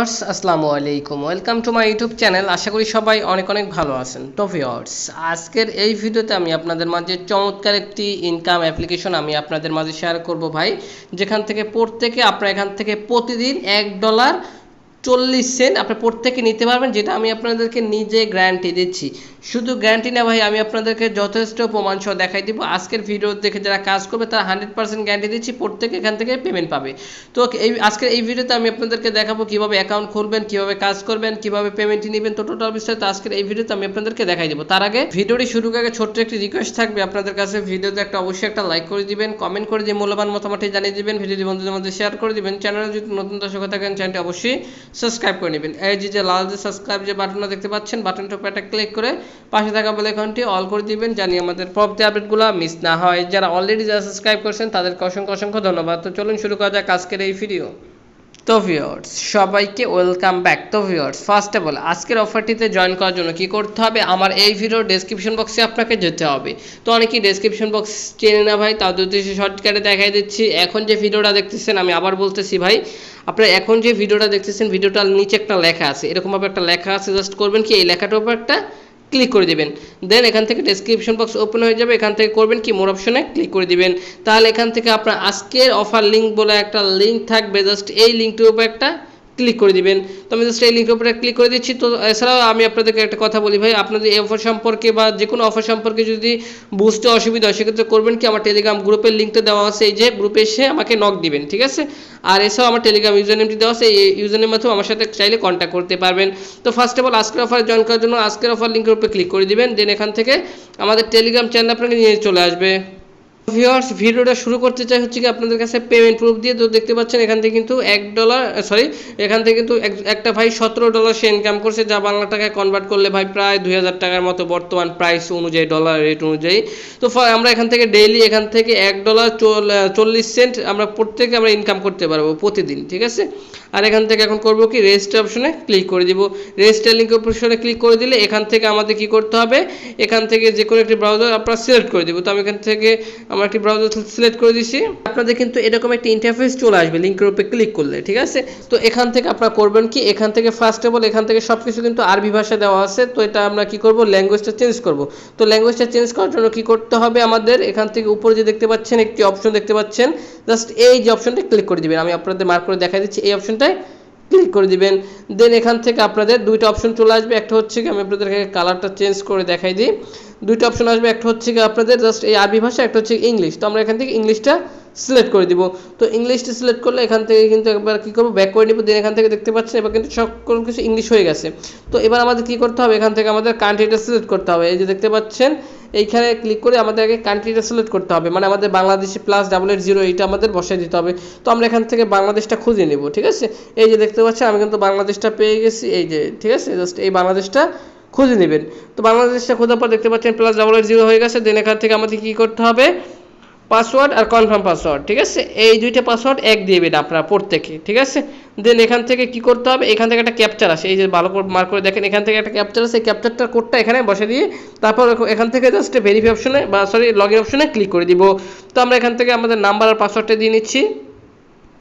আসসালামু আলাইকুম, welcome to my YouTube channel. আশা করি সবাই অনেক অনেক ভালো আছেন। তো ভিউয়ার্স, আজকের এই ভিডিওতে আমি আপনাদের মাঝে চমৎকার একটি ইনকাম অ্যাপ্লিকেশন আমি আপনাদের মাঝে শেয়ার করব ভাই, যেখান থেকে প্রত্যেকে আপনারা এখান থেকে প্রতিদিন $1.40 আপনি প্রত্যেকে নিতে পারবেন, যেটা আমি আপনাদেরকে নিজে গ্যারান্টি দিচ্ছি। শুধু গ্যারান্টি না ভাই, আমি আপনাদেরকে যথেষ্ট প্রমাণ সহ দেখাই দিব। আজকের ভিডিও দেখে যারা কাজ করবে তারা 100% গ্যারান্টি দিচ্ছি প্রত্যেকে এখান থেকে পেমেন্ট পাবে। তো আজকের এই ভিডিওতে আমি আপনাদেরকে দেখাবো কিভাবে অ্যাকাউন্ট খুলবেন, কিভাবে কাজ করবেন, কিভাবে পেমেন্টটি নেবেন, তো টোটাল বিস্তারিত আজকের এই ভিডিওতে আমি আপনাদেরকে দেখাই দেবো। তার আগে ভিডিওটি শুরু করার আগে ছোট্ট একটি রিকোয়েস্ট থাকবে আপনাদের কাছে, ভিডিওতে অবশ্যই একটা লাইক করে দিবেন, কমেন্ট করে দিয়ে মূল্যবান মতামতটি জানিয়ে দিবেন, ভিডিওটি বন্ধুদের মধ্যে শেয়ার করে দিবেন। চ্যানেলে যদি নতুন দর্শক থাকেন চ্যানেলটি অবশ্যই সাবস্ক্রাইব করে নেবেন। এই যে লাল যে সাবস্ক্রাইব যে বাটনটা দেখতে পাচ্ছেন, বাটনটার উপর একটা ক্লিক করে পাশে থাকা বেল আইকনটি অল করে দিবেন, জানি আমাদের পরবর্তী আপডেটগুলো মিস না হয়। যারা অলরেডি সাবস্ক্রাইব করেছেন তাদেরকে অসংখ্য অসংখ্য ধন্যবাদ। তো চলুন শুরু করা যাক আজকের এই ভিডিও। তো ভিউয়ার্স, সবাইকে ওয়েলকাম ব্যাক। তো ভিউয়ার্স, ফার্স্ট অফ অল আজকের অফারটিতে জয়েন করার জন্য কি করতে হবে, আমার এই ভিডিওর ডেসক্রিপশন বক্সে আপনাকে যেতে হবে। তো অনেকেই ডেসক্রিপশন বক্স চেনে না ভাই, তাদের উদ্দেশ্যে শর্টকাটে দেখাই দিচ্ছি। এখন যে ভিডিওটা দেখতেছেন, আমি আবার বলতেছি ভাই, আপনারা এখন যে ভিডিওটা দেখতেছেন, ভিডিওটার নিচে একটা লেখা আছে, এরকমভাবে একটা লেখা আছে, জাস্ট করবেন কি এই লেখাটার উপর একটা ক্লিক করে দিবেন। দেন এখান থেকে ডেসক্রিপশন বক্স ওপেন হয়ে যাবে, এখান থেকে করবেন কি মোর অপশনে ক্লিক করে দিবেন। তাহলে এখান থেকে আপনার আজকের অফার লিঙ্ক বলে একটা লিঙ্ক থাকবে, জাস্ট এই লিঙ্কটির উপর একটা ক্লিক করে দিবেন। তো আমি জাস্ট এই লিঙ্কের উপরে ক্লিক করে দিচ্ছি। তো এছাড়াও আমি আপনাদেরকে একটা কথা বলি ভাই, আপনাদের এই অফার সম্পর্কে বা যে কোনো অফার সম্পর্কে যদি বুঝতে অসুবিধা হয়, সেক্ষেত্রে করবেন কি আমার টেলিগ্রাম গ্রুপের লিঙ্কটা দেওয়া আছে, এই যে গ্রুপে এসে আমাকে নক দিবেন, ঠিক আছে। আর এছাড়াও আমার টেলিগ্রাম ইউজার নেমটি দেওয়া আছে, এই ইউজার নেমের মাধ্যমে আমার সাথে চাইলে কন্ট্যাক্ট করতে পারবেন। তো ফার্স্ট অফ অল আজকের অফারে জয়েন করার জন্য আজকের অফার লিঙ্কের উপরে ক্লিক করে দিবেন। দেন এখান থেকে আমাদের টেলিগ্রাম চ্যানেল আপনাকে নিয়ে চলে আসবে। ভিউয়ার্স, ভিডিওটা শুরু করতে চাই হচ্ছে কি আপনাদের কাছে পেমেন্ট প্রুফ দিয়ে। তো দেখতে পাচ্ছেন এখান থেকে কিন্তু এখান থেকে কিন্তু একটা ভাই $17 সে ইনকাম করছে, যা বাংলা টাকায় কনভার্ট করলে ভাই প্রায় 2000 টাকার মতো বর্তমান প্রাইস অনুযায়ী, ডলার রেট অনুযায়ী। তো আমরা এখান থেকে ডেইলি এখান থেকে $1.40 আমরা প্রত্যেকে আমরা ইনকাম করতে পারবো প্রতিদিন, ঠিক আছে। আর এখান থেকে এখন করবো কি রেজিস্টার অপশনে ক্লিক করে দিব। রেজিস্টার লিঙ্ক অপশনে ক্লিক করে দিলে এখান থেকে আমাদের কি করতে হবে, এখান থেকে যে কোনো একটি ব্রাউজার আপনারা সিলেক্ট করে দিব। তো আমি এখান থেকে আমার একটি ব্রাউজার সিলেক্ট করে দিছি। আপনাদের কিন্তু এরকম একটা ইন্টারফেস চলে আসবে লিঙ্কের উপরে ক্লিক করলে, ঠিক আছে। তো এখান থেকে আপনারা করবেন কি, এখান থেকে ফার্স্ট অফ অল এখান থেকে সব কিছু কিন্তু আরবি ভাষা দেওয়া আছে। তো এটা আমরা কি করব, ল্যাঙ্গুয়েজটা চেঞ্জ করব। তো ল্যাঙ্গুয়েজটা চেঞ্জ করার জন্য কি করতে হবে, আমাদের এখান থেকে উপরে যে দেখতে পাচ্ছেন একটি অপশন দেখতে পাচ্ছেন, জাস্ট এই যে অপশনটা ক্লিক করে দিবেন। আমি আপনাদের মার্ক করে দেখাই দিচ্ছি, এই অপশনটায় ক্লিক করে দিবেন। দেন এখান থেকে আপনাদের দুইটা অপশন চলে আসবে, একটা হচ্ছে কি আমি আপনাদেরকে কালারটা চেঞ্জ করে দেখাই দিই। দুইটা অপশন আসবে, একটা হচ্ছে কি আপনাদের জাস্ট এই আরবি ভাষা, একটা হচ্ছে ইংলিশ। তো আমরা এখান থেকে ইংলিশটা সিলেক্ট করে দিব। তো ইংলিশটা সিলেক্ট করলে এখান থেকে কিন্তু একবার কী করবো, ব্যাক করে নিব। দেন এখান থেকে দেখতে পাচ্ছেন এবার কিন্তু সকল কিছু ইংলিশ হয়ে গেছে। তো এবার আমাদের কী করতে হবে, এখান থেকে আমাদের কান্ট্রিটা সিলেক্ট করতে হবে। এই যে দেখতে পাচ্ছেন এইখানে ক্লিক করে আমাদের আগে কান্ট্রিটা সিলেক্ট করতে হবে, মানে আমাদের বাংলাদেশি +880 এইটা আমাদের বসাই দিতে হবে। তো আমরা এখান থেকে বাংলাদেশটা খুঁজে নেব, ঠিক আছে। এই যে দেখতে পাচ্ছেন আমি কিন্তু বাংলাদেশটা পেয়ে গেছি, এই যে, ঠিক আছে। জাস্ট এই বাংলাদেশটা খুঁজে নেবেন। তো বাংলাদেশটা খোঁজার পর দেখতে পাচ্ছেন +880 হয়ে গেছে। দেন এখান থেকে আমাদের কী করতে হবে, পাসওয়ার্ড আর কনফার্ম পাসওয়ার্ড, ঠিক আছে। এই দুইটা পাসওয়ার্ড এক দিয়ে দেবেন আপনারা প্রত্যেকে, ঠিক আছে। দেন এখান থেকে কি করতে হবে, এখান থেকে একটা ক্যাপচার আসে, এই যে ভালো করে মার্ক করে দেখেন, এখান থেকে একটা ক্যাপচার আছে, এই ক্যাপচারটার কোডটা এখানে বসে দিয়ে তারপর এখান থেকে জাস্ট ভেরিফাই অপশনে লগইন অপশনে ক্লিক করে দিব। তো আমরা এখান থেকে আমাদের নাম্বার আর পাসওয়ার্ডটা দিয়ে নিচ্ছি।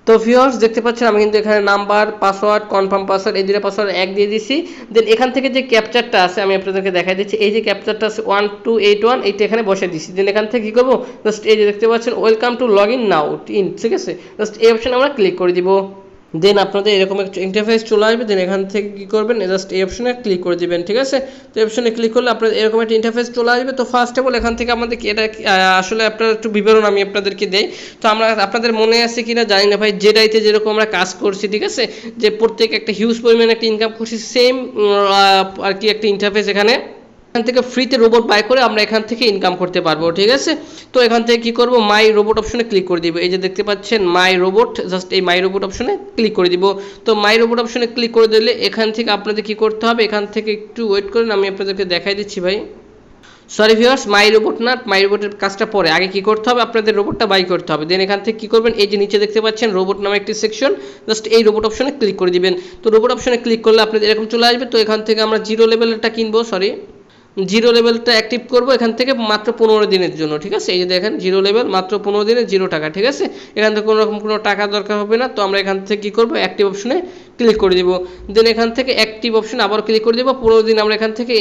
তো ভিউয়ার্স, দেখতে পাচ্ছেন আমি কিন্তু এখানে নাম্বার, পাসওয়ার্ড, কনফার্ম পাসওয়ার্ড এই দুটো পাসওয়ার্ড এক দিয়ে দিচ্ছি। দেন এখান থেকে যে ক্যাপচারটা আছে আমি আপনাদেরকে দেখাই দিচ্ছি, এই যে ক্যাপচারটা আছে 1281, এইটা এখানে বসে দিচ্ছি। দেন এখান থেকে কী করবো, জাস্ট এই যে দেখতে পাচ্ছেন welcome to log in now in, ঠিক আছে। জাস্ট এই অপশানে আমরা ক্লিক করে দিব। দেন আপনাদের এরকম একটা ইন্টারফেস চলে আসবে। দেন এখান থেকে কী করবেন, জাস্ট এই অপশনে ক্লিক করে দিবেন, ঠিক আছে। তো এই অপশনে ক্লিক করলে আপনাদের এরকম একটা ইন্টারফেস চলে আসবে। তো ফার্স্ট অফ অল এখান থেকে আমাদের এটা আসলে আপনার একটু বিবরণ আমি আপনাদেরকে দেই। তো আমরা আপনাদের মনে আছে কিনা জানি না ভাই, যেটাইতে যেরকম আমরা কাজ করছি, ঠিক আছে, যে প্রত্যেক একটা হিউজ পরিমাণে একটা ইনকাম করছি, সেম আর কি একটা ইন্টারফেস এখানে থেকে ফ্রিতে রোবট বাই করে আমরা এখান থেকে ইনকাম করতে পারবো, ঠিক আছে। তো এখান থেকে কি করব, মাই রোবট অপশনে ক্লিক করে দিব। এই যে দেখতে পাচ্ছেন মাই রোবট, জাস্ট এই মাই রোবট অপশনে ক্লিক করে দিব। তো মাই রোবট অপশনে ক্লিক করে দিলে এখান থেকে আপনাদের কি করতে হবে, এখান থেকে একটু ওয়েট করেন, আমি আপনাদেরকে দেখাই দিচ্ছি ভাই। সরি ভিউয়ার্স, মাই রোবট না, মাই রোবটের কাজটা পরে, আগে কি করতে হবে, আপনাদের রোবটটা বাই করতে হবে। দেন এখান থেকে কি করবেন, এই যে নিচে দেখতে পাচ্ছেন রোবট নামে একটি সেকশন, জাস্ট এই রোবট অপশনে ক্লিক করে দিবেন। তো রোবট অপশনে ক্লিক করলে আপনাদের এরকম চলে আসবে। তো এখান থেকে আমরা 0 লেভেলেরটা কিনবো, জিরো লেভেলটা অ্যাক্টিভ করব এখান থেকে মাত্র 15 দিনের জন্য, ঠিক আছে। এই যে দেখেন জিরো লেভেল মাত্র 15 দিনে 0 টাকা, ঠিক আছে। এখান থেকে কোনো রকম কোনো টাকা দরকার হবে না। তো আমরা এখান থেকে কী করবো, অ্যাক্টিভ অপশনে ক্লিক করে দিব। দেন এখান থেকে অ্যাক্টিভ অপশন আবার ক্লিক করে দেবো। 15 দিন আমরা এখান থেকে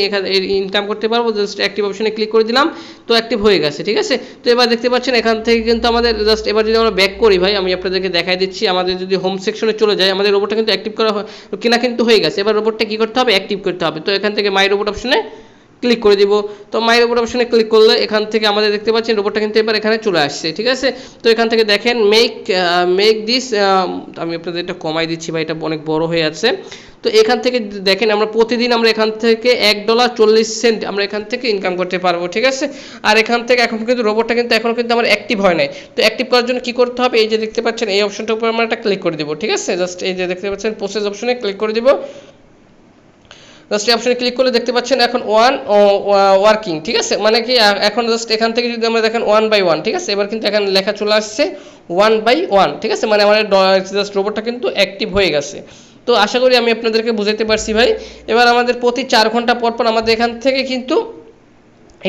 ইনকাম করতে পারবো। জাস্ট অ্যাক্টিভ অপশনে ক্লিক করে দিলাম, তো অ্যাক্টিভ হয়ে গেছে, ঠিক আছে। তো এবার দেখতে পাচ্ছেন এখান থেকে কিন্তু আমাদের জাস্ট এবার যদি আমরা ব্যাক করি ভাই, আমি আপনাদেরকে দেখাই দিচ্ছি। আমাদের যদি হোম সেকশনে চলে যায়, আমাদের রোবটটা কিন্তু অ্যাক্টিভ করা কিনা কিন্তু হয়ে গেছে। এবার রোবটটা কী করতে হবে, অ্যাক্টিভ করতে হবে। তো এখান থেকে মাই রোবট অপশনে ক্লিক করে দিব। তো মাই রোবট অপশনে ক্লিক করলে এখান থেকে আমাদের দেখতে পাচ্ছেন রোবটটা কিন্তু এবার এখানে চলে আসছে, ঠিক আছে। তো এখান থেকে দেখেন মেক দিস, আমি আপনাদের এটা কমাই দিচ্ছি ভাই, এটা অনেক বড় হয়ে আছে। তো এখান থেকে দেখেন আমরা প্রতিদিন আমরা এখান থেকে $1.40 আমরা এখান থেকে ইনকাম করতে পারবো, ঠিক আছে। আর এখান থেকে এখন কিন্তু রোবটটা কিন্তু এখনো কিন্তু আমার অ্যাক্টিভ হয় নাই। তো অ্যাক্টিভ করার জন্য কি করতে হবে, এই যে দেখতে পাচ্ছেন এই অপশনটার উপর আমরা একটা ক্লিক করে দিব, ঠিক আছে। জাস্ট এই যে দেখতে পাচ্ছেন প্রসেস অপশনে ক্লিক করে দিব। জাস্ট এই অপশনে ক্লিক করলে দেখতে পাচ্ছেন এখন ওয়ার্কিং, ঠিক আছে। মানে কি এখন জাস্ট এখান থেকে যদি আমরা দেখেন 1/1, ঠিক আছে। এবার কিন্তু এখানে লেখা চলে আসছে 1/1, ঠিক আছে। মানে আমাদের জাস্ট রোবটটা কিন্তু অ্যাক্টিভ হয়ে গেছে। তো আশা করি আমি আপনাদেরকে বুঝাতে পারছি ভাই। এবার আমাদের প্রতি 4 ঘন্টা পর পর আমাদের এখান থেকে কিন্তু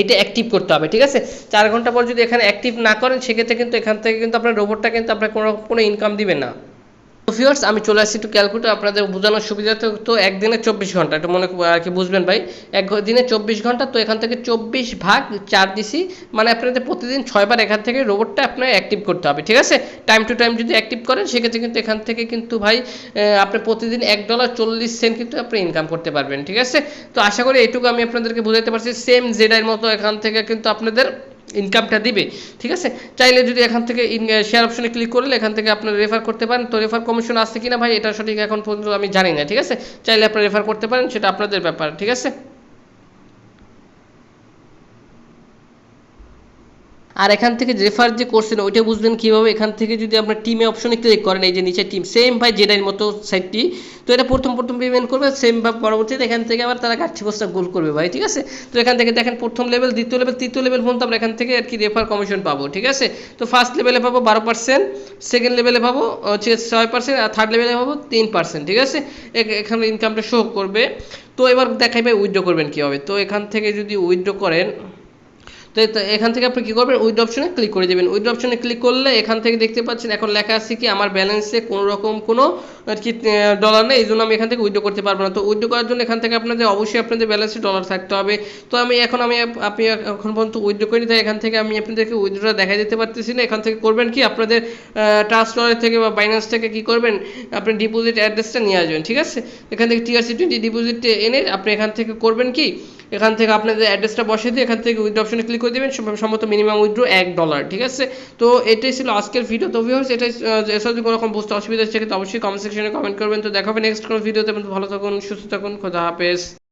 এইটা অ্যাক্টিভ করতে হবে, ঠিক আছে। 4 ঘন্টা পর যদি এখানে অ্যাক্টিভ না করেন, সেক্ষেত্রে কিন্তু এখান থেকে কিন্তু আপনার রোবটটা কিন্তু আপনার কোনো ইনকাম দিবে না। তো ভিউয়ার্স, আমি চলে আসছি একটু ক্যালকুলেটর আপনাদের বোঝানোর সুবিধাতে। তো একদিনে 24 ঘন্টা, এটা মনে আর কি বুঝবেন ভাই। দিনে 24 ঘন্টা, তো এখান থেকে 24/4 দিছি, মানে আপনাদের প্রতিদিন 6 বার এখান থেকে রোবটটা আপনার অ্যাক্টিভ করতে হবে, ঠিক আছে। টাইম টু টাইম যদি অ্যাক্টিভ করেন, সেক্ষেত্রে কিন্তু এখান থেকে কিন্তু ভাই আপনি প্রতিদিন $1.40 কিন্তু আপনি ইনকাম করতে পারবেন, ঠিক আছে। তো আশা করি এইটুকু আমি আপনাদেরকে বোঝাতে পারছি। সেম জেডাইয়ের মতো এখান থেকে কিন্তু আপনাদের ইনকামটা দিবে, ঠিক আছে। চাইলে যদি এখান থেকে শেয়ার অপশনে ক্লিক করলে এখান থেকে আপনারা রেফার করতে পারেন। তো রেফার কমিশন আছে কিনা ভাই, এটা সঠিক এখন পর্যন্ত আমি জানি না, ঠিক আছে। চাইলে আপনারা রেফার করতে পারেন, সেটা আপনাদের ব্যাপার, ঠিক আছে। আর এখান থেকে রেফার যে করছেন ওইটা বুঝবেন কীভাবে, এখান থেকে যদি আপনার টিমে অপশনে ক্লিক করেন, এই যে নিচে টিম, সেম ভাই যেটার মতো সাইটটি। তো এটা প্রথম পেমেন্ট করবে সেম ভাবে, পরবর্তীতে এখান থেকে আবার তারা কাটছি বস্তা গোল করবে ভাই, ঠিক আছে। তো এখান থেকে দেখেন প্রথম লেভেল, দ্বিতীয় লেভেল, তৃতীয় লেভেল পর্যন্ত আমরা এখান থেকে আর কি রেফার কমিশন পাবো, ঠিক আছে। তো ফার্স্ট লেভেলে পাবো 12%, সেকেন্ড লেভেলে পাবো হচ্ছে 6%, আর থার্ড লেভেলে পাবো 3%, ঠিক আছে। এখানে ইনকামটা শো করবে। তো এবার দেখাই ভাই উইথড্র করবেন কীভাবে। তো এখান থেকে যদি উইথড্র করেন, তো এখান থেকে আপনি কী করবেন, উইথড্র অপশনে ক্লিক করে দেবেন। উইথড্র অপশনে ক্লিক করলে এখান থেকে দেখতে পাচ্ছেন এখন লেখা আছে কি আমার ব্যালেন্সে কোনো রকম কোনো আর কি ডলার নেই, এই জন্য আমি এখান থেকে উইথড্র করতে পারবো না। তো উইথড্র করার জন্য এখান থেকে আপনাদের অবশ্যই আপনাদের ব্যালেন্সে ডলার থাকতে হবে। তো আপনি এখন পর্যন্ত উইথড্র করিনি, তাই এখান থেকে আমি আপনাদেরকে উইথড্রটা দেখা দিতে পারতেছি না। এখান থেকে করবেন কি, আপনাদের ট্রাস্ট ওয়ালেট থেকে বা বাইন্যান্স থেকে কী করবেন, আপনি ডিপোজিট অ্যাড্রেসটা নিয়ে আসবেন, ঠিক আছে। এখান থেকে TRC20 ডিপোজিট এনে আপনি এখান থেকে করবেন কি, এখান থেকে আপনাদের অ্যাড্রেসটা বসিয়ে দিয়ে এখান থেকে উইথড্র অপশনে ক্লিক করে দেবেন। সম্ভবত মিনিমাম উইথড্র $1, ঠিক আছে। তো এটাই ছিল আজকের ভিডিও। তো ভিউয়ার্স, এটাই যদি কোনো রকম বুঝতে অসুবিধা হচ্ছে, অবশ্যই কমেন্ট সেকশনে কমেন্ট করবেন। তো দেখা হবে নেক্সট কোনো ভিডিওতে। ভালো থাকুন, সুস্থ থাকুন, খোদা হাফেজ।